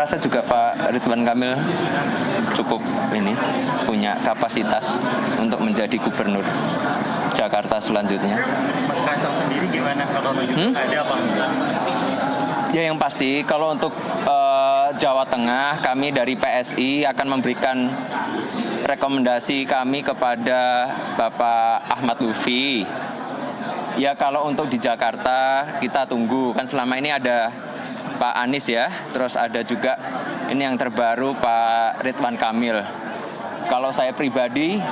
rasa juga Pak Ridwan Kamil cukup punya kapasitas untuk menjadi gubernur Jakarta selanjutnya. Mas Kaisang sendiri gimana kalau ada apa enggak? Ya yang pasti kalau untuk Jawa Tengah kami dari PSI akan memberikan rekomendasi kami kepada Bapak Ahmad Lutfi. Ya kalau untuk di Jakarta kita tunggu, kan selama ini ada Pak Anies ya, terus ada juga ini yang terbaru Pak Ridwan Kamil. Kalau saya pribadi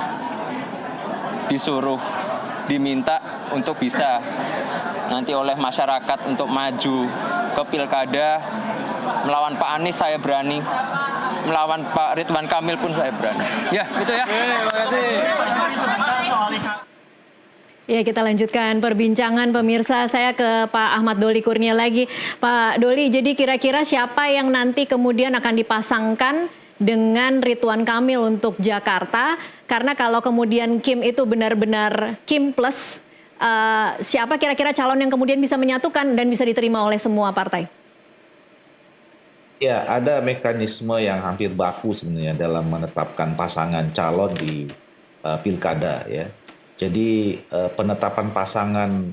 diminta untuk bisa nanti oleh masyarakat untuk maju ke pilkada melawan Pak Anies saya berani, melawan Pak Ridwan Kamil pun saya berani. Ya, gitu ya. Terima kasih. Ya, kita lanjutkan perbincangan pemirsa. Saya ke Pak Ahmad Doli Kurnia lagi. Pak Doli, jadi kira-kira siapa yang nanti kemudian akan dipasangkan dengan Ridwan Kamil untuk Jakarta? Karena kalau kemudian Kim itu benar-benar Kim plus, siapa kira-kira calon yang kemudian bisa menyatukan dan bisa diterima oleh semua partai? Ya, ada mekanisme yang hampir baku sebenarnya dalam menetapkan pasangan calon di pilkada ya. Jadi penetapan pasangan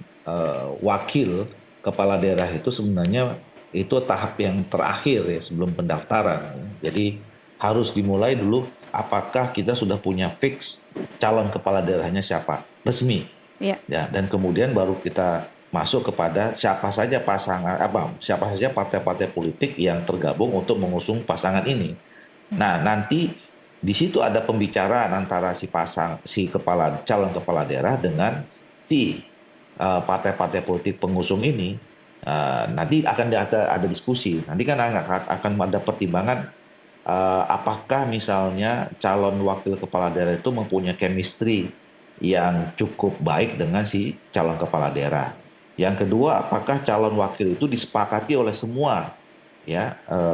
wakil kepala daerah itu sebenarnya itu tahap yang terakhir ya sebelum pendaftaran. Jadi harus dimulai dulu apakah kita sudah punya fix calon kepala daerahnya siapa, resmi. Ya, dan kemudian baru kita masuk kepada siapa saja partai-partai politik yang tergabung untuk mengusung pasangan ini. Nah, nanti di situ ada pembicaraan antara calon kepala daerah dengan partai-partai politik pengusung ini. Nanti akan ada diskusi. Nanti kan akan ada pertimbangan apakah misalnya calon wakil kepala daerah itu mempunyai chemistry yang cukup baik dengan si calon kepala daerah. Yang kedua, apakah calon wakil itu disepakati oleh semua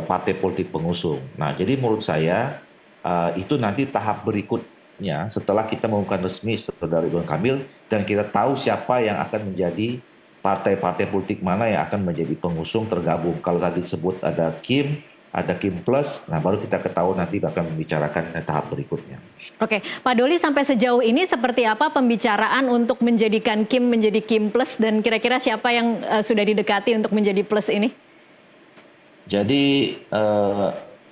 partai politik pengusung. Nah, jadi menurut saya itu nanti tahap berikutnya setelah kita mengumumkan resmi saudara Ridwan Kamil dan kita tahu siapa yang akan menjadi partai-partai politik mana yang akan menjadi pengusung tergabung. Kalau tadi disebut ada Kim Plus, nah baru kita ketahui nanti akan membicarakan tahap berikutnya. Oke, Pak Doli, sampai sejauh ini seperti apa pembicaraan untuk menjadikan Kim menjadi Kim Plus dan kira-kira siapa yang sudah didekati untuk menjadi Plus ini? Jadi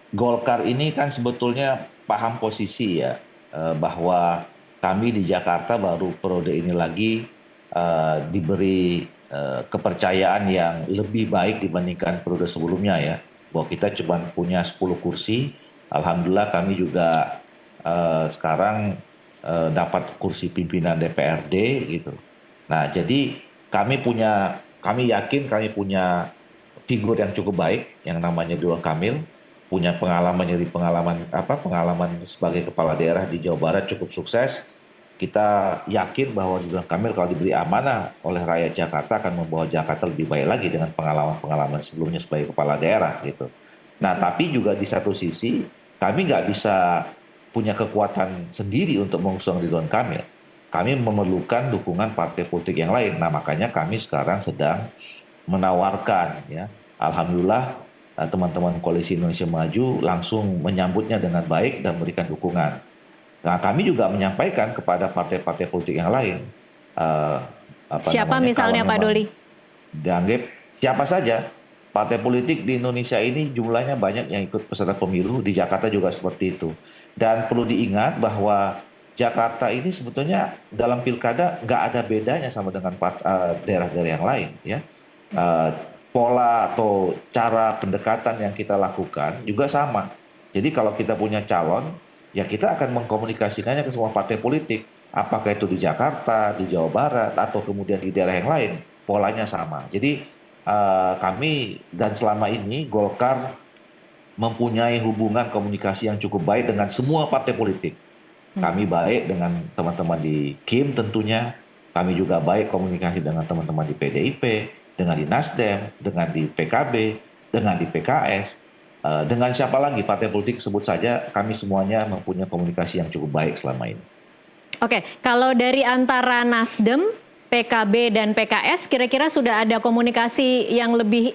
Golkar ini kan sebetulnya paham posisi ya bahwa kami di Jakarta baru periode ini lagi diberi kepercayaan yang lebih baik dibandingkan periode sebelumnya ya. Bahwa kita cuma punya 10 kursi, alhamdulillah kami juga sekarang dapat kursi pimpinan DPRD gitu. Nah, jadi kami yakin kami punya figur yang cukup baik yang namanya Ridwan Kamil, punya pengalaman sebagai kepala daerah di Jawa Barat cukup sukses. Kita yakin bahwa Ridwan Kamil kalau diberi amanah oleh rakyat Jakarta akan membawa Jakarta lebih baik lagi dengan pengalaman-pengalaman sebelumnya sebagai kepala daerah gitu. Nah, tapi juga di satu sisi kami nggak bisa punya kekuatan sendiri untuk mengusung Ridwan Kamil. Kami memerlukan dukungan partai politik yang lain. Nah, makanya kami sekarang sedang menawarkan ya. Alhamdulillah teman-teman Koalisi Indonesia Maju langsung menyambutnya dengan baik dan memberikan dukungan. Nah, kami juga menyampaikan kepada partai-partai politik yang lain. Siapa misalnya Pak Doli? Dianggap siapa saja. Partai politik di Indonesia ini jumlahnya banyak yang ikut peserta pemilu. Di Jakarta juga seperti itu. Dan perlu diingat bahwa Jakarta ini sebetulnya dalam pilkada nggak ada bedanya sama dengan daerah-daerah yang lain. Ya. Pola atau cara pendekatan yang kita lakukan juga sama. Jadi kalau kita punya calon, ya kita akan mengkomunikasikannya ke semua partai politik. Apakah itu di Jakarta, di Jawa Barat, atau kemudian di daerah yang lain. Polanya sama. Jadi kami dan selama ini Golkar mempunyai hubungan komunikasi yang cukup baik dengan semua partai politik. Kami baik dengan teman-teman di Kim tentunya. Kami juga baik komunikasi dengan teman-teman di PDIP, dengan di Nasdem, dengan di PKB, dengan di PKS. Dengan siapa lagi partai politik sebut saja, kami semuanya mempunyai komunikasi yang cukup baik selama ini. Oke, kalau dari antara Nasdem PKB dan PKS, kira-kira sudah ada komunikasi yang lebih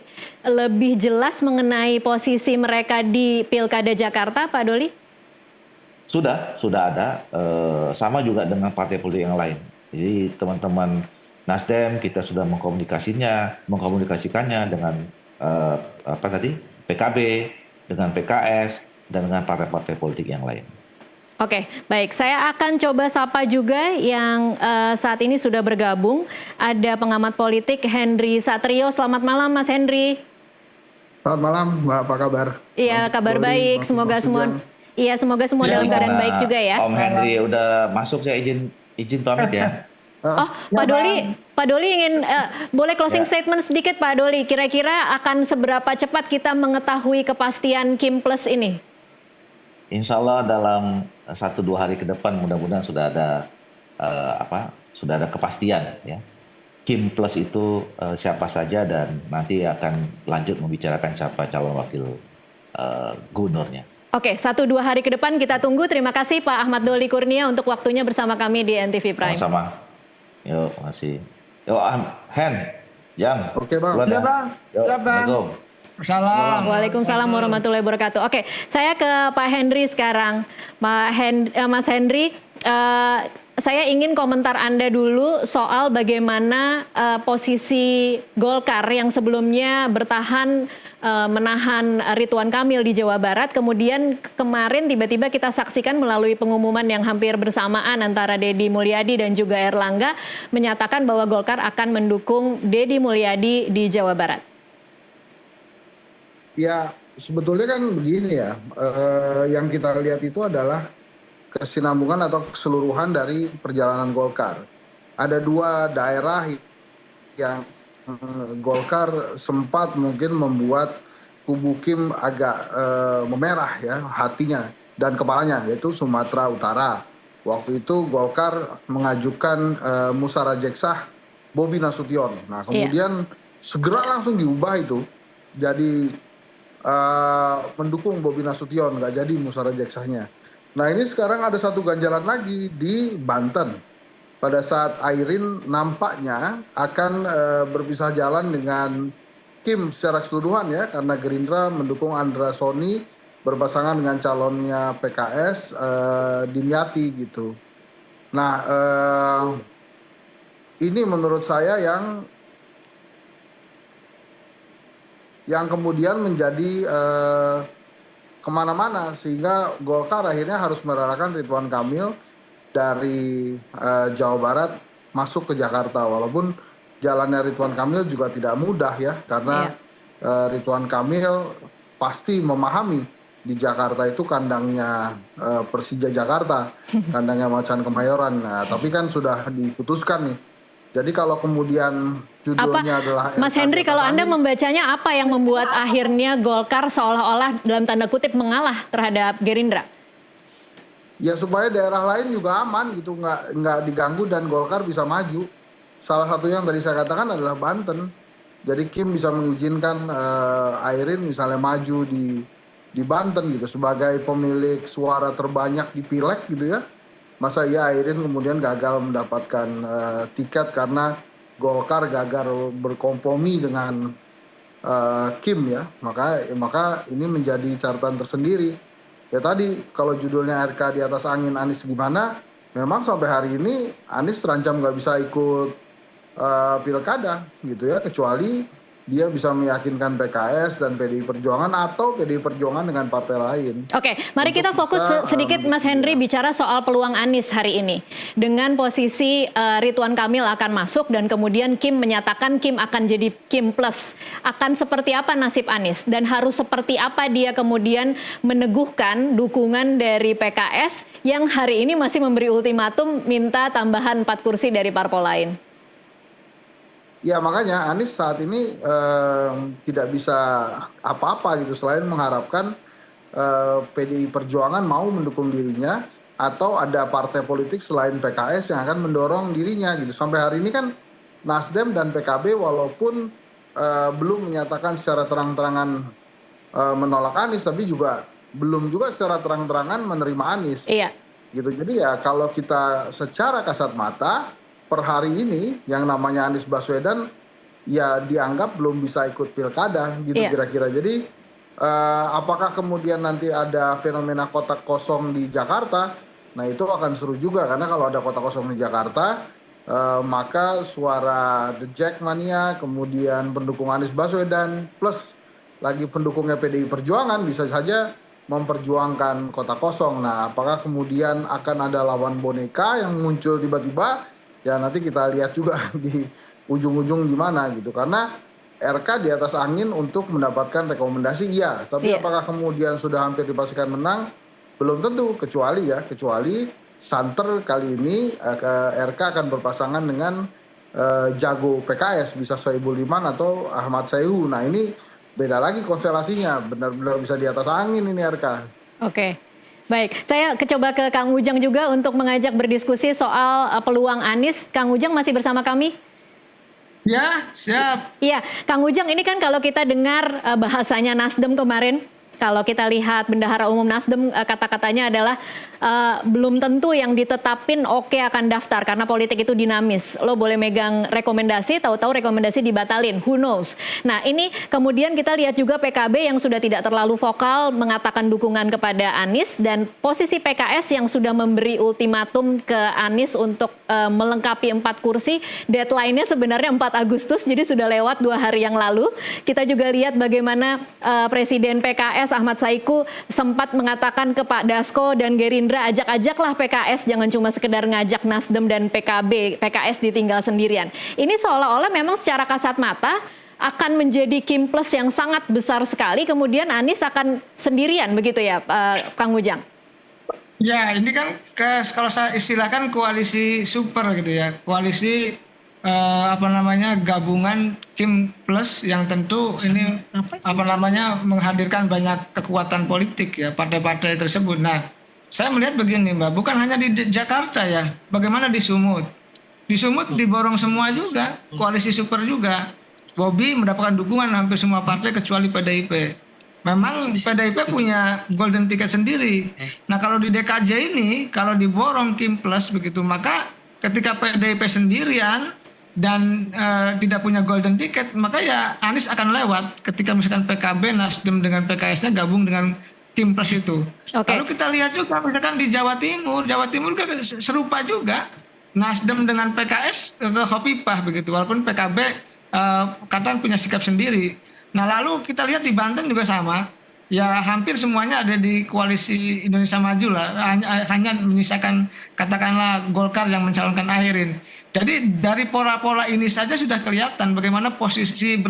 jelas mengenai posisi mereka di Pilkada Jakarta, Pak Doli? Sudah ada. Sama juga dengan partai politik yang lain. Jadi teman-teman Nasdem kita sudah mengkomunikasikannya dengan PKB, dengan PKS, dan dengan partai-partai politik yang lain. Oke, baik. Saya akan coba sapa juga yang saat ini sudah bergabung. Ada pengamat politik Henry Satrio. Selamat malam, Mas Henry. Selamat malam, Mbak. Apa kabar? Iya, kabar baik. Semoga semua dalam keadaan baik juga ya. Om Henry udah masuk, saya izin pamit ya. Oh, Pak Doli ingin boleh closing statement sedikit, Pak Doli. Kira-kira akan seberapa cepat kita mengetahui kepastian Kim Plus ini? Insya Allah dalam 1-2 hari ke depan mudah-mudahan sudah ada kepastian ya. Kim Plus itu siapa saja dan nanti akan lanjut membicarakan siapa calon wakil gubernurnya. Oke, 1-2 hari ke depan kita tunggu. Terima kasih Pak Ahmad Doli Kurnia untuk waktunya bersama kami di NTV Prime. Sama-sama. Yuk, makasih. Yuk, Hen, Jang. Oke, Bang. Duluan ya. Bang. Yuk, Siap, Bang. Assalamualaikum. Waalaikumsalam warahmatullahi wabarakatuh. Oke, saya ke Pak Henry sekarang. Mas Henry, saya ingin komentar Anda dulu soal bagaimana posisi Golkar yang sebelumnya bertahan menahan Ridwan Kamil di Jawa Barat. Kemudian kemarin tiba-tiba kita saksikan melalui pengumuman yang hampir bersamaan antara Deddy Mulyadi dan juga Erlangga menyatakan bahwa Golkar akan mendukung Deddy Mulyadi di Jawa Barat. Ya, sebetulnya kan begini ya, yang kita lihat itu adalah kesinambungan atau keseluruhan dari perjalanan Golkar. Ada 2 daerah yang Golkar sempat mungkin membuat kubu Kim agak memerah ya hatinya dan kepalanya, yaitu Sumatera Utara. Waktu itu Golkar mengajukan Musara Jeksah Bobi Nasution. Nah kemudian segera langsung diubah itu jadi mendukung Bobi Nasution, nggak jadi Musara Jeksahnya. Nah ini sekarang ada satu ganjalan lagi di Banten. Pada saat Airin nampaknya akan berpisah jalan dengan Kim secara keseluruhan ya, karena Gerindra mendukung Andra Soni berpasangan dengan calonnya PKS Dimyati gitu. Nah ini menurut saya yang kemudian menjadi kemana-mana sehingga Golkar akhirnya harus merelakan Ridwan Kamil dari Jawa Barat masuk ke Jakarta, walaupun jalannya Ridwan Kamil juga tidak mudah ya, karena Ridwan Kamil pasti memahami di Jakarta itu kandangnya Persija Jakarta, kandangnya Macan Kemayoran. Nah, tapi kan sudah diputuskan nih. Jadi kalau kemudian judulnya adalah Mas Henry, kalau Anda membacanya apa yang membuat akhirnya Golkar seolah-olah dalam tanda kutip mengalah terhadap Gerindra? Ya supaya daerah lain juga aman gitu, nggak diganggu dan Golkar bisa maju. Salah satu yang tadi saya katakan adalah Banten. Jadi Kim bisa mengizinkan Airin misalnya maju di Banten gitu sebagai pemilik suara terbanyak di Pileg gitu ya. Masa iya Airin kemudian gagal mendapatkan tiket karena Golkar gagal berkompromi dengan Kim ya. Maka ini menjadi catatan tersendiri. Ya tadi kalau judulnya RK di atas angin Anies gimana, memang sampai hari ini Anies terancam nggak bisa ikut pilkada gitu ya, kecuali dia bisa meyakinkan PKS dan PDI Perjuangan atau PDI Perjuangan dengan partai lain. Oke, mari kita fokus sedikit Mas Henry bicara soal peluang Anies hari ini. Dengan posisi Ridwan Kamil akan masuk dan kemudian Kim menyatakan Kim akan jadi Kim Plus. Akan seperti apa nasib Anies dan harus seperti apa dia kemudian meneguhkan dukungan dari PKS yang hari ini masih memberi ultimatum minta tambahan 4 kursi dari parpol lain? Ya makanya Anies saat ini tidak bisa apa-apa gitu selain mengharapkan PDI Perjuangan mau mendukung dirinya atau ada partai politik selain PKS yang akan mendorong dirinya gitu. Sampai hari ini kan Nasdem dan PKB walaupun belum menyatakan secara terang-terangan menolak Anies, tapi belum juga secara terang-terangan menerima Anies. Iya. Gitu. Jadi ya kalau kita secara kasat mata per hari ini yang namanya Anies Baswedan ya dianggap belum bisa ikut pilkada gitu kira-kira. Jadi apakah kemudian nanti ada fenomena kotak kosong di Jakarta? Nah itu akan seru juga karena kalau ada kotak kosong di Jakarta maka suara The Jackmania, kemudian pendukung Anies Baswedan plus lagi pendukungnya PDI Perjuangan bisa saja memperjuangkan kota kosong. Nah, apakah kemudian akan ada lawan boneka yang muncul tiba-tiba? Ya nanti kita lihat juga di ujung-ujung gimana gitu. Karena RK di atas angin untuk mendapatkan rekomendasi ya. Tapi apakah kemudian sudah hampir dipastikan menang? Belum tentu. Kecuali santer kali ini RK akan berpasangan dengan jago PKS. Bisa Soebul Iman atau Ahmad Sayhu. Nah ini beda lagi konstelasinya, benar-benar bisa di atas angin ini RK. Oke, baik. Saya coba ke Kang Ujang juga untuk mengajak berdiskusi soal peluang Anies. Kang Ujang masih bersama kami? Ya, siap. Iya, Kang Ujang ini kan kalau kita dengar bahasanya Nasdem kemarin, kalau kita lihat Bendahara Umum Nasdem kata-katanya adalah belum tentu yang ditetapin oke akan daftar karena politik itu dinamis. Lo boleh megang rekomendasi, tahu-tahu rekomendasi dibatalin, who knows. Nah ini kemudian kita lihat juga PKB yang sudah tidak terlalu vokal mengatakan dukungan kepada Anies dan posisi PKS yang sudah memberi ultimatum ke Anies untuk melengkapi 4 kursi. Deadline-nya sebenarnya 4 Agustus, jadi sudah lewat 2 hari yang lalu. Kita juga lihat bagaimana Presiden PKS Ahmad Saiku sempat mengatakan ke Pak Dasko dan Gerindra, ajak-ajaklah PKS, jangan cuma sekedar ngajak Nasdem dan PKB, PKS ditinggal sendirian. Ini seolah-olah memang secara kasat mata akan menjadi Kim Plus yang sangat besar sekali, kemudian Anies akan sendirian begitu ya Kang Ujang? Ya ini kan kalau saya istilahkan koalisi super gitu ya, koalisi gabungan Kim Plus yang tentu ini menghadirkan banyak kekuatan politik ya partai-partai tersebut. Nah, saya melihat begini Mbak, bukan hanya di Jakarta ya, bagaimana di Sumut. Di Sumut diborong semua juga, koalisi super juga. Bobi mendapatkan dukungan hampir semua partai kecuali PDIP. Memang PDIP punya golden ticket sendiri. Nah, kalau di DKJ ini kalau diborong Kim Plus begitu, maka ketika PDIP sendirian dan tidak punya golden ticket, maka ya Anies akan lewat ketika misalkan PKB, Nasdem dengan PKS-nya gabung dengan Kim Plus itu. Lalu kita lihat juga misalkan di Jawa Timur juga serupa juga. Nasdem dengan PKS ke Khofifah begitu, walaupun PKB katanya punya sikap sendiri. Nah lalu kita lihat di Banten juga sama. Ya hampir semuanya ada di koalisi Indonesia Maju lah, hanya menyisakan katakanlah Golkar yang mencalonkan Ahirin. Jadi dari pola-pola ini saja sudah kelihatan bagaimana posisi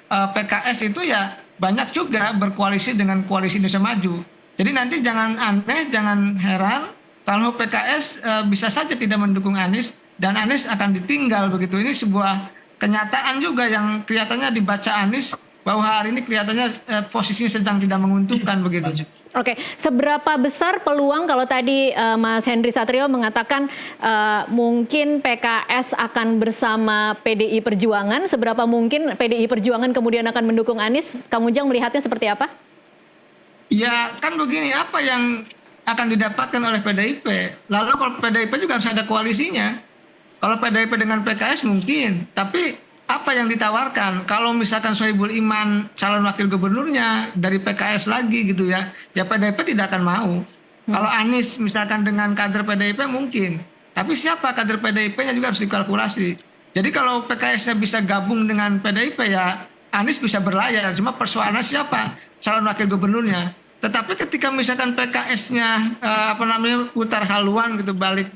PKS itu ya banyak juga berkoalisi dengan koalisi Indonesia Maju. Jadi nanti jangan aneh, jangan heran kalau PKS bisa saja tidak mendukung Anies dan Anies akan ditinggal begitu. Ini sebuah kenyataan juga yang kelihatannya dibaca Anies bahwa hari ini kelihatannya posisinya sedang tidak menguntungkan begitu. Oke, seberapa besar peluang kalau tadi Mas Henry Satrio mengatakan mungkin PKS akan bersama PDI Perjuangan, seberapa mungkin PDI Perjuangan kemudian akan mendukung Anies? Kang Ujang melihatnya seperti apa? Ya kan begini, apa yang akan didapatkan oleh PDIP? Lalu kalau PDIP juga harus ada koalisinya. Kalau PDIP dengan PKS mungkin, tapi apa yang ditawarkan? Kalau misalkan Soebul Iman calon wakil gubernurnya dari PKS lagi gitu ya, ya PDIP tidak akan mau. Kalau Anies misalkan dengan kader PDIP mungkin, tapi siapa kader PDIP-nya juga harus dikalkulasi. Jadi kalau PKS-nya bisa gabung dengan PDIP ya Anies bisa berlayar, cuma persoalannya siapa calon wakil gubernurnya. Tetapi ketika misalkan PKS-nya putar haluan gitu, balik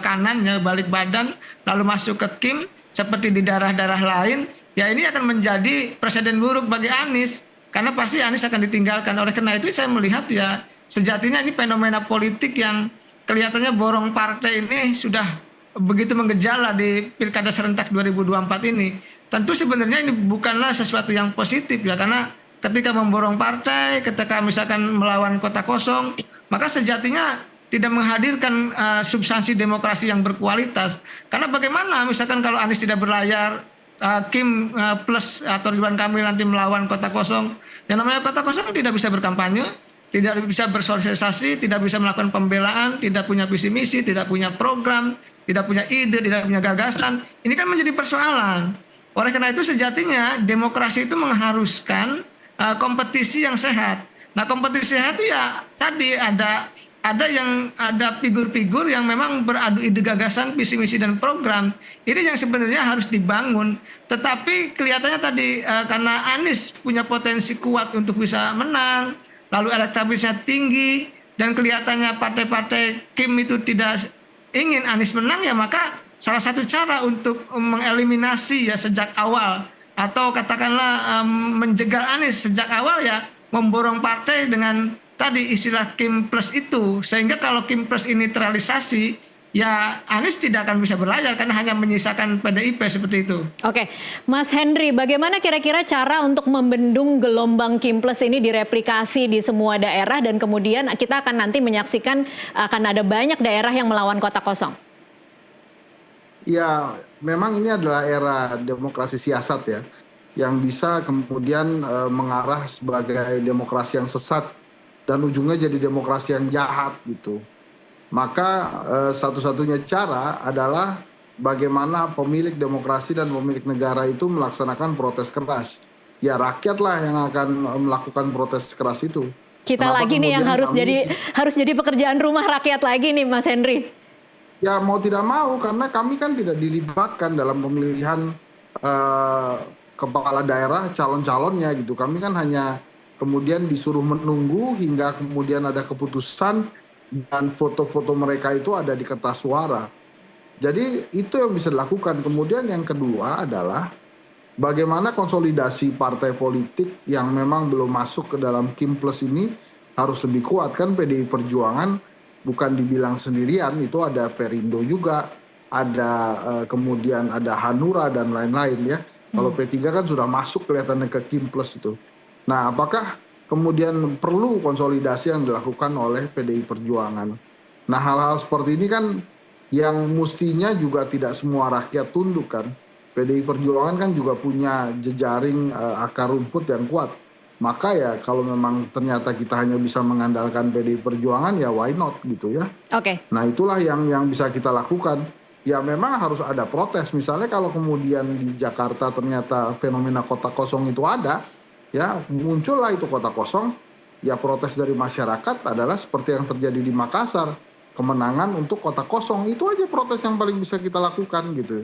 kanan ya, balik badan lalu masuk ke Kim seperti di daerah-daerah lain, ya ini akan menjadi presiden buruk bagi Anies karena pasti Anies akan ditinggalkan. Oleh karena itu saya melihat ya sejatinya ini fenomena politik yang kelihatannya borong partai ini sudah begitu menggejala di Pilkada serentak 2024 ini. Tentu sebenarnya ini bukanlah sesuatu yang positif ya, karena ketika memborong partai, ketika misalkan melawan kota kosong, maka sejatinya tidak menghadirkan substansi demokrasi yang berkualitas. Karena bagaimana misalkan kalau Anies tidak berlayar, Kim Plus atau Ridwan Kamil nanti melawan kota kosong, yang namanya kota kosong tidak bisa berkampanye, tidak bisa bersosialisasi, tidak bisa melakukan pembelaan, tidak punya visi misi, tidak punya program, tidak punya ide, tidak punya gagasan. Ini kan menjadi persoalan. Oleh karena itu sejatinya demokrasi itu mengharuskan kompetisi yang sehat. Nah, kompetisi sehat itu ya tadi ada figur-figur yang memang beradu ide, gagasan, visi misi dan program. Ini yang sebenarnya harus dibangun. Tetapi kelihatannya tadi karena Anies punya potensi kuat untuk bisa menang, lalu elektabilitasnya tinggi, dan kelihatannya partai-partai Kim itu tidak ingin Anies menang, ya maka salah satu cara untuk mengeliminasi ya sejak awal, atau katakanlah menjegal Anies sejak awal, ya memborong partai dengan tadi istilah Kim Plus itu. Sehingga kalau Kim Plus ini terrealisasi, ya Anies tidak akan bisa berlayar karena hanya menyisakan PDIP seperti itu. Oke, Mas Henry, bagaimana kira-kira cara untuk membendung gelombang Kim Plus ini direplikasi di semua daerah, dan kemudian kita akan nanti menyaksikan akan ada banyak daerah yang melawan kota kosong? Ya, memang ini adalah era demokrasi siasat ya, yang bisa kemudian mengarah sebagai demokrasi yang sesat dan ujungnya jadi demokrasi yang jahat gitu. Maka satu-satunya cara adalah bagaimana pemilik demokrasi dan pemilik negara itu melaksanakan protes keras. Ya rakyatlah yang akan melakukan protes keras itu. Kita Kenapa lagi nih yang kemudian harus jadi pekerjaan rumah rakyat lagi nih, Mas Henry. Ya mau tidak mau, karena kami kan tidak dilibatkan dalam pemilihan kepala daerah, calon-calonnya gitu. Kami kan hanya kemudian disuruh menunggu hingga kemudian ada keputusan, dan foto-foto mereka itu ada di kertas suara. Jadi itu yang bisa dilakukan. Kemudian yang kedua adalah bagaimana konsolidasi partai politik yang memang belum masuk ke dalam Kim Plus ini harus lebih kuat. Kan PDI Perjuangan bukan dibilang sendirian, itu ada Perindo juga, ada kemudian ada Hanura dan lain-lain ya. Kalau P3 kan sudah masuk kelihatannya ke Kim Plus itu. Nah, apakah kemudian perlu konsolidasi yang dilakukan oleh PDI Perjuangan? Nah, hal-hal seperti ini kan yang mestinya juga tidak semua rakyat tunduk kan. PDI Perjuangan kan juga punya jejaring akar rumput yang kuat. Maka ya kalau memang ternyata kita hanya bisa mengandalkan PDI Perjuangan, ya why not gitu ya. Oke. Nah, itulah yang bisa kita lakukan. Ya memang harus ada protes. Misalnya kalau kemudian di Jakarta ternyata fenomena kota kosong itu ada, ya muncullah itu kota kosong, ya protes dari masyarakat adalah seperti yang terjadi di Makassar, kemenangan untuk kota kosong. Itu aja protes yang paling bisa kita lakukan gitu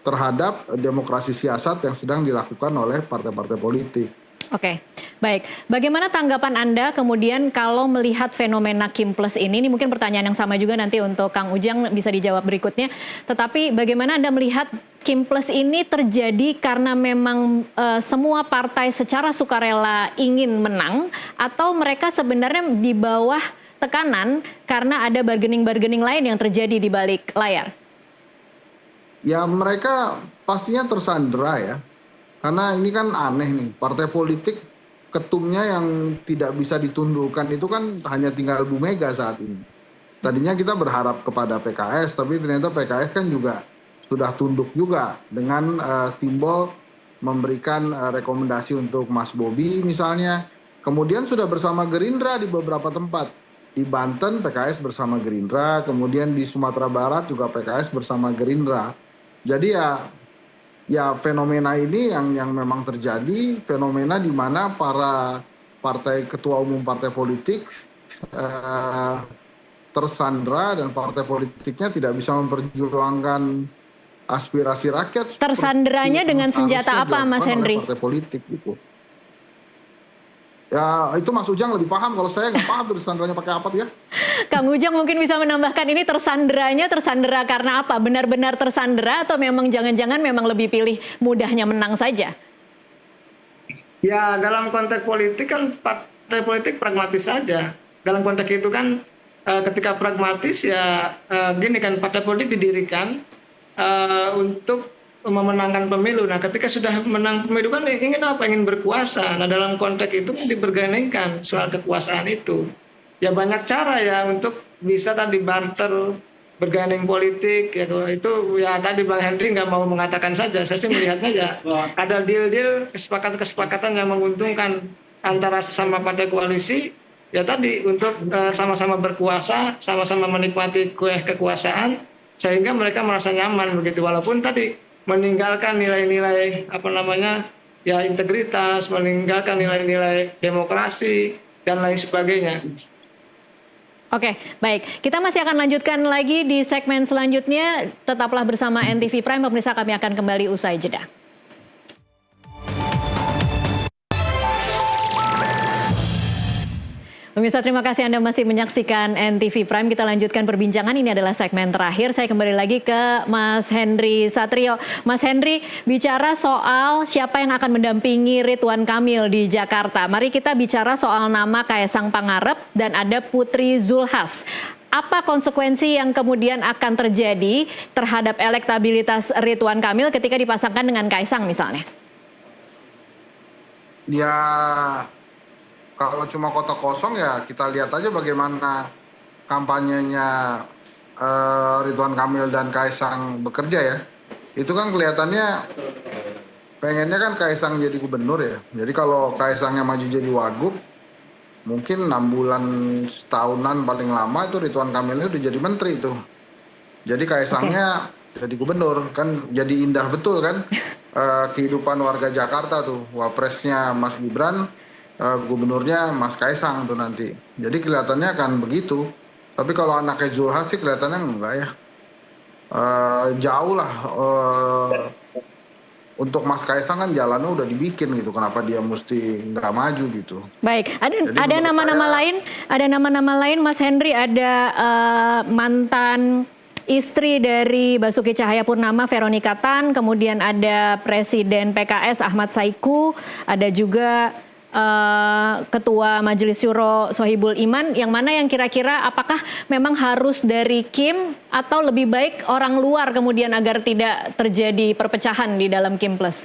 terhadap demokrasi siasat yang sedang dilakukan oleh partai-partai politik. Oke, baik. Bagaimana tanggapan Anda kemudian kalau melihat fenomena Kim Plus ini? Ini mungkin pertanyaan yang sama juga nanti untuk Kang Ujang, bisa dijawab berikutnya. Tetapi bagaimana Anda melihat Kim Plus ini terjadi karena memang semua partai secara sukarela ingin menang, atau mereka sebenarnya di bawah tekanan karena ada bargaining-bargaining lain yang terjadi di balik layar? Ya mereka pastinya tersandera ya. Karena ini kan aneh nih, partai politik ketumnya yang tidak bisa ditundukkan itu kan hanya tinggal Bu Mega saat ini. Tadinya kita berharap kepada PKS, tapi ternyata PKS kan juga sudah tunduk juga dengan simbol memberikan rekomendasi untuk Mas Bobi misalnya. Kemudian sudah bersama Gerindra di beberapa tempat. Di Banten PKS bersama Gerindra, kemudian di Sumatera Barat juga PKS bersama Gerindra. Jadi ya fenomena ini yang memang terjadi, fenomena di mana para ketua umum partai politik tersandra dan partai politiknya tidak bisa memperjuangkan aspirasi rakyat. Tersandranya dengan senjata apa, Mas Henry? Partai politik gitu. Ya itu Mas Ujang lebih paham, kalau saya nggak paham tersandranya pakai apa tuh ya. Kang Ujang mungkin bisa menambahkan, ini tersandera karena apa? Benar-benar tersandera atau memang jangan-jangan memang lebih pilih mudahnya menang saja? Ya dalam konteks politik kan partai politik pragmatis saja. Dalam konteks itu kan ketika pragmatis ya gini kan, partai politik didirikan untuk memenangkan pemilu. Nah ketika sudah menang pemilu kan ingin apa? Ingin berkuasa. Nah dalam konteks itu kan dibergandingkan soal kekuasaan itu. Ya banyak cara ya untuk bisa tadi barter, berganding politik ya, itu ya tadi Bang Henry nggak mau mengatakan saja. Saya sih melihatnya ya ada deal-deal, kesepakatan-kesepakatan yang menguntungkan antara sesama partai koalisi, ya tadi untuk sama-sama berkuasa, sama-sama menikmati kue kekuasaan, sehingga mereka merasa nyaman begitu. Walaupun tadi meninggalkan nilai-nilai ya integritas, meninggalkan nilai-nilai demokrasi dan lain sebagainya. Oke, baik. Kita masih akan lanjutkan lagi di segmen selanjutnya. Tetaplah bersama NTV Prime, pemirsa, kami akan kembali usai jeda. Pemirsa, terima kasih Anda masih menyaksikan NTV Prime. Kita lanjutkan perbincangan. Ini adalah segmen terakhir. Saya kembali lagi ke Mas Henry Satrio. Mas Henry, bicara soal siapa yang akan mendampingi Ridwan Kamil di Jakarta. Mari kita bicara soal nama Kaesang Pangarep dan ada Putri Zulhas. Apa konsekuensi yang kemudian akan terjadi terhadap elektabilitas Ridwan Kamil ketika dipasangkan dengan Kaesang misalnya? Ya, kalau cuma kota kosong ya kita lihat aja bagaimana kampanyenya Ridwan Kamil dan Kaesang bekerja ya. Itu kan kelihatannya pengennya kan Kaesang jadi gubernur ya. Jadi kalau Kaesangnya maju jadi wagub, mungkin 6 bulan setahunan paling lama itu Ridwan Kamilnya udah jadi menteri itu. Jadi Kaesangnya jadi gubernur, kan jadi indah betul kan kehidupan warga Jakarta tuh. Wapresnya Mas Gibran, gubernurnya Mas Kaesang tuh nanti. Jadi kelihatannya akan begitu. Tapi kalau anaknya Zulhas sih kelihatannya enggak ya. Jauh lah. Untuk Mas Kaesang kan jalannya udah dibikin gitu. Kenapa dia mesti nggak maju gitu? Baik, ada nama-nama lain, Mas Henry. Ada mantan istri dari Basuki Cahayapurnama, Veronica Tan, kemudian ada Presiden PKS Ahmad Saiku, ada juga Ketua Majelis Syuro Sohibul Iman, yang mana yang kira-kira apakah memang harus dari Kim atau lebih baik orang luar kemudian agar tidak terjadi perpecahan di dalam Kim Plus?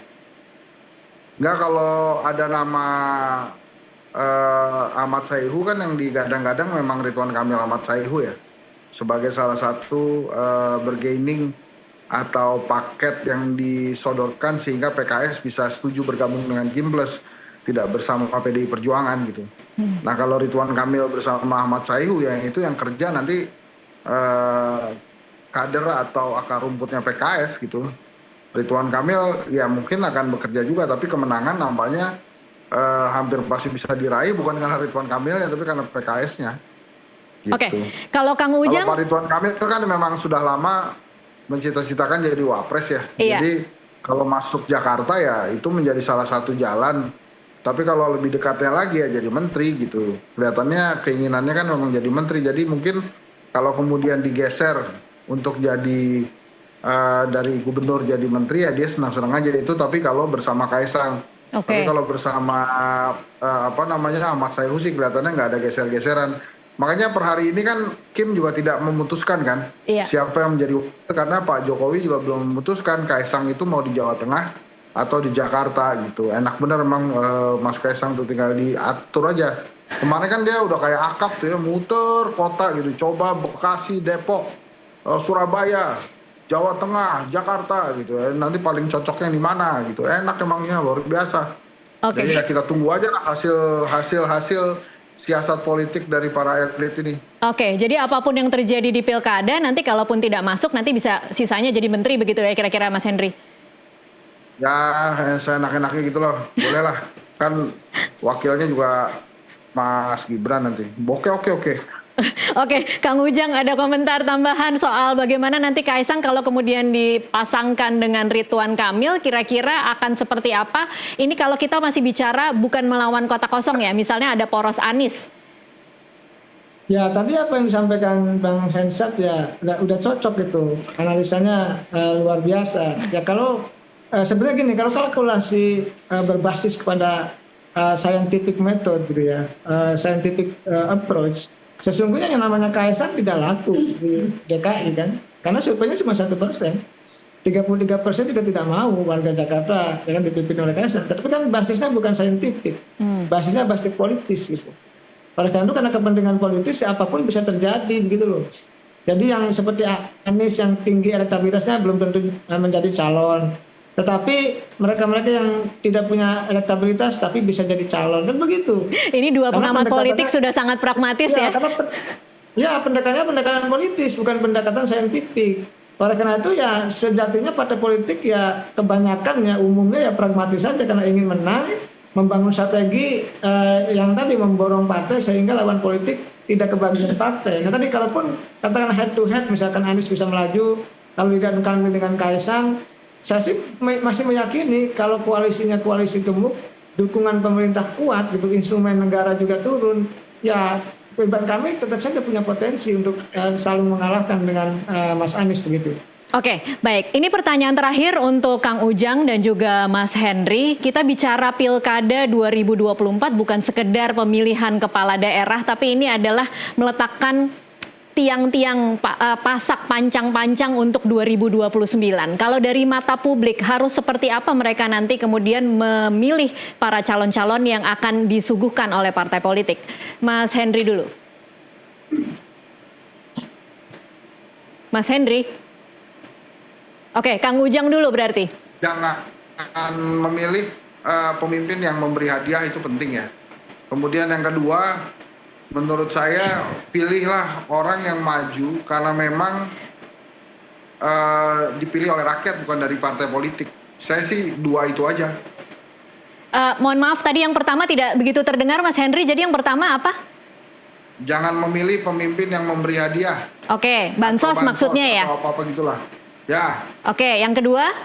Enggak, kalau ada nama Ahmad Saihu kan yang digadang-gadang memang Ridwan Kamil Ahmad Saihu ya. Sebagai salah satu bargaining atau paket yang disodorkan sehingga PKS bisa setuju bergabung dengan Kim Plus, tidak bersama PDI Perjuangan gitu. Nah kalau Ridwan Kamil bersama Ahmad Saihu ya itu yang kerja nanti kader atau akar rumputnya PKS gitu. Ridwan Kamil ya mungkin akan bekerja juga, tapi kemenangan nampaknya hampir pasti bisa diraih bukan karena Ridwan Kamil ya, tapi karena PKS-nya. Gitu. Oke, kalau Kang Ujang, kalau Pak Ridwan Kamil kan memang sudah lama mencita-citakan jadi wapres ya. Iya. Jadi kalau masuk Jakarta ya itu menjadi salah satu jalan. Tapi kalau lebih dekatnya lagi ya jadi menteri gitu. Kelihatannya keinginannya kan memang jadi menteri. Jadi mungkin kalau kemudian digeser untuk jadi dari gubernur jadi menteri ya dia senang-senang aja itu. Tapi kalau bersama Kaesang. Tapi kalau bersama Ahmad Saihu sih kelihatannya nggak ada geser-geseran. Makanya per hari ini kan Kim juga tidak memutuskan kan siapa yang menjadi, karena Pak Jokowi juga belum memutuskan Kaesang itu mau di Jawa Tengah atau di Jakarta gitu. Enak bener emang Mas Kaesang tuh tinggal diatur aja. Kemarin kan dia udah kayak akap tuh ya, muter kota gitu. Coba Bekasi, Depok, Surabaya, Jawa Tengah, Jakarta gitu. Nanti paling cocoknya di mana gitu. Enak emangnya, luar biasa. Jadi ya kita tunggu aja lah hasil siasat politik dari para elit ini. Oke, jadi apapun yang terjadi di pilkada nanti kalaupun tidak masuk nanti bisa sisanya jadi menteri begitu ya kira-kira Mas Henry? Ya, saya enak-enaknya gitu loh. Boleh lah. Kan wakilnya juga Mas Gibran nanti. Oke. Oke, Kang Ujang ada komentar tambahan soal bagaimana nanti Kaesang kalau kemudian dipasangkan dengan Ridwan Kamil, kira-kira akan seperti apa? Ini kalau kita masih bicara bukan melawan kota kosong ya, misalnya ada poros Anies. Ya, tadi apa yang disampaikan Bang Hensat ya udah cocok gitu. Analisanya luar biasa. Ya kalau sebenarnya gini, kalau kalkulasi berbasis kepada scientific method gitu ya, scientific approach, sesungguhnya yang namanya Kaesang tidak laku di DKI kan, karena surveinya cuma 1%. 33% juga tidak mau warga Jakarta yang dipimpin oleh Kaesang. Tapi kan basisnya bukan saintifik, basisnya basis politis gitu. Oleh karena itu karena kepentingan politis apapun bisa terjadi begitu loh. Jadi yang seperti Anies yang tinggi elektabilitasnya belum tentu menjadi calon. Tetapi mereka-mereka yang tidak punya elektabilitas tapi bisa jadi calon dan begitu. Ini dua Karena pengamat pendekatannya- politik sudah sangat pragmatis ya. karena pendekatannya pendekatan politis bukan pendekatan saintifik. Oleh karena itu ya sejatinya partai politik ya kebanyakan ya umumnya ya pragmatis saja karena ingin menang, membangun strategi yang tadi memborong partai sehingga lawan politik tidak kebagian partai. Nah tadi kalaupun katakan head to head misalkan Anies bisa melaju lalu digabungkan dengan Kaisang, saya sih masih meyakini kalau koalisinya koalisi gemuk, dukungan pemerintah kuat gitu, instrumen negara juga turun, ya Ridwan Kamil tetap saja punya potensi untuk selalu mengalahkan dengan Mas Anies begitu. Oke, baik. Ini pertanyaan terakhir untuk Kang Ujang dan juga Mas Henry. Kita bicara Pilkada 2024 bukan sekedar pemilihan kepala daerah, tapi ini adalah meletakkan tiang-tiang pasak pancang-pancang untuk 2029. Kalau dari mata publik harus seperti apa mereka nanti kemudian memilih para calon-calon yang akan disuguhkan oleh partai politik? Mas Henry dulu. Mas Henry. Oke, Kang Ujang dulu berarti. Jangan memilih pemimpin yang memberi hadiah itu penting ya. Kemudian yang kedua, menurut saya pilihlah orang yang maju karena memang dipilih oleh rakyat bukan dari partai politik. Saya sih dua itu aja. Mohon maaf tadi yang pertama tidak begitu terdengar Mas Henry. Jadi yang pertama apa? Jangan memilih pemimpin yang memberi hadiah. Oke, bansos maksudnya ya. Atau apa-apa gitulah. Ya. Oke, yang kedua?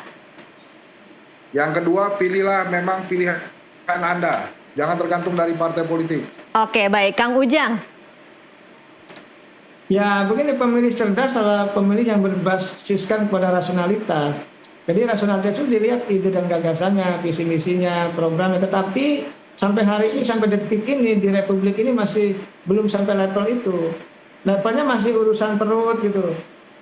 Yang kedua pilihlah memang pilihan Anda. Jangan tergantung dari partai politik. Oke, baik. Kang Ujang. Ya begini, pemilih cerdas adalah pemilih yang berbasiskan pada rasionalitas. Jadi rasionalitas itu dilihat ide dan gagasannya, visi misinya, programnya. Tetapi sampai hari ini, sampai detik ini di Republik ini masih belum sampai level itu. Levelnya masih urusan perut gitu.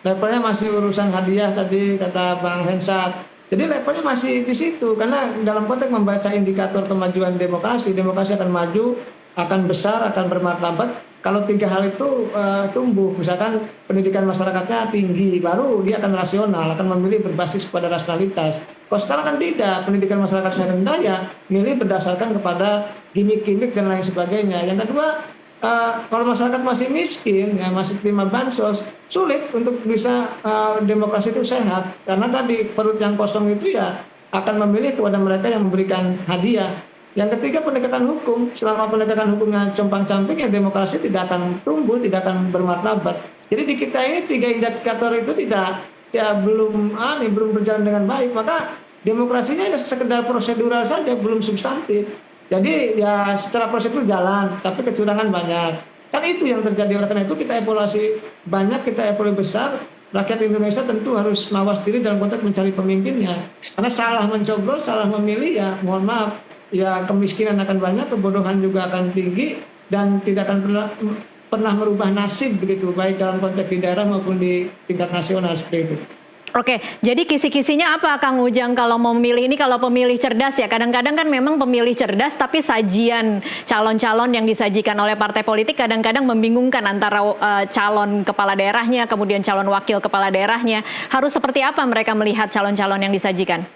Levelnya masih urusan hadiah tadi kata Bang Hensat. Jadi levelnya masih di situ karena dalam konteks membaca indikator kemajuan demokrasi akan maju, akan besar, akan bermartabat. Kalau tiga hal itu tumbuh, misalkan pendidikan masyarakatnya tinggi, baru dia akan rasional, akan memilih berbasis pada rasionalitas. Kalau sekarang kan tidak, pendidikan masyarakatnya rendah ya, milih berdasarkan kepada gimmick-gimmick dan lain sebagainya. Yang kedua, kalau masyarakat masih miskin, ya masih terima bansos, sulit untuk bisa demokrasi itu sehat. Karena tadi perut yang kosong itu ya akan memilih kepada mereka yang memberikan hadiah. Yang ketiga pendekatan hukum. Selama pendekatan hukumnya compang-camping, ya demokrasi tidak akan tumbuh, tidak akan bermartabat. Jadi di kita ini tiga indikator itu belum berjalan dengan baik. Maka demokrasinya ya sekedar prosedural saja, belum substantif. Jadi ya secara prosedur jalan, tapi kecurangan banyak. Kan itu yang terjadi. Oleh karena itu kita evaluasi banyak, kita evaluasi besar. Rakyat Indonesia tentu harus mawas diri dalam konteks mencari pemimpinnya. Karena salah mencoblos, salah memilih ya mohon maaf, ya kemiskinan akan banyak, kebodohan juga akan tinggi, dan tidak akan pernah merubah nasib begitu, baik dalam konteks di daerah maupun di tingkat nasional seperti itu. Oke, jadi kisi-kisinya apa Kang Ujang kalau mau memilih ini, kalau pemilih cerdas ya, kadang-kadang kan memang pemilih cerdas tapi sajian calon-calon yang disajikan oleh partai politik kadang-kadang membingungkan antara calon kepala daerahnya, kemudian calon wakil kepala daerahnya. Harus seperti apa mereka melihat calon-calon yang disajikan?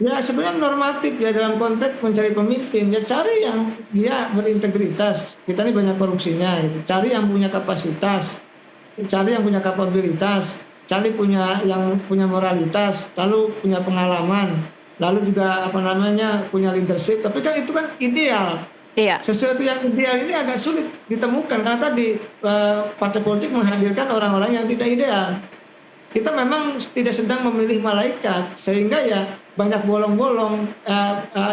Ya sebenarnya normatif ya dalam konteks mencari pemimpin, ya cari yang dia berintegritas. Kita ini banyak korupsinya, gitu. Cari yang punya kapasitas, cari yang punya kapabilitas, cari yang punya moralitas, lalu punya pengalaman, lalu juga punya leadership. Tapi kan itu kan ideal. Iya. Sesuatu yang ideal ini agak sulit ditemukan karena tadi partai politik menghadirkan orang-orang yang tidak ideal. Kita memang tidak sedang memilih malaikat, sehingga ya banyak bolong-bolong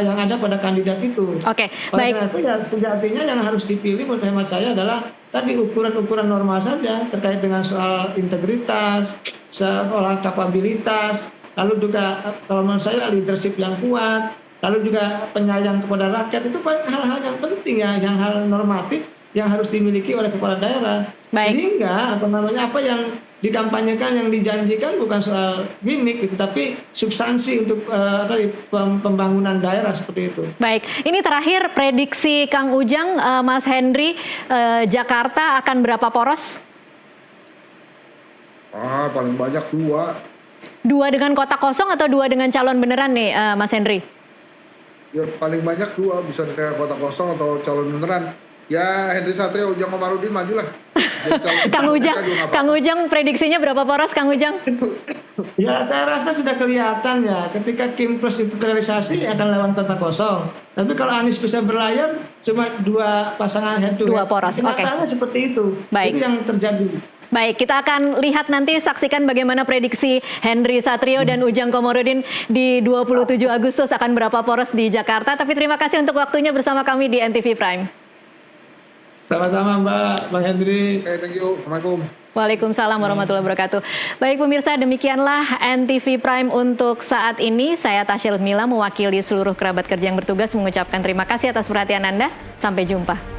yang ada pada kandidat itu. Oke, Oleh baik. karena itu ya sejatinya yang harus dipilih menurut hemat saya adalah tadi ukuran-ukuran normal saja terkait dengan soal integritas, soal kapabilitas, lalu juga kalau menurut saya leadership yang kuat, lalu juga penyayang kepada rakyat. Itu hal-hal yang penting ya, yang hal normatif yang harus dimiliki oleh kepala daerah. Baik. Sehingga apa yang dikampanyekan, yang dijanjikan bukan soal gimmick gitu, tapi substansi untuk pembangunan daerah seperti itu. Baik, ini terakhir prediksi Kang Ujang, Mas Henry, Jakarta akan berapa poros? Paling banyak 2. 2 dengan kotak kosong atau 2 dengan calon beneran nih, Mas Henry? Ya paling banyak 2, bisa dengan kotak kosong atau calon beneran. Ya Henry Satrio, Ujang Komarudin majulah. Kang Ujang prediksinya berapa poros, Kang Ujang? Ya, saya rasa sudah kelihatan ya. Ketika Kim Plus itu terrealisasi akan lawan kotak kosong. Tapi kalau Anies bisa berlayar, cuma 2 pasangan head to head. 2 poros, oke. Kenyataannya seperti itu. Baik. Itu yang terjadi. Baik, kita akan lihat nanti, saksikan bagaimana prediksi Henry Satrio dan Ujang Komarudin di 27 Agustus akan berapa poros di Jakarta. Tapi terima kasih untuk waktunya bersama kami di NTV Prime. Sama-sama Mbak, Bang Henry. Thank you. Assalamualaikum. Waalaikumsalam warahmatullahi wabarakatuh. Baik pemirsa, demikianlah NTV Prime untuk saat ini. Saya Tasya Luzmila mewakili seluruh kerabat kerja yang bertugas mengucapkan terima kasih atas perhatian Anda. Sampai jumpa.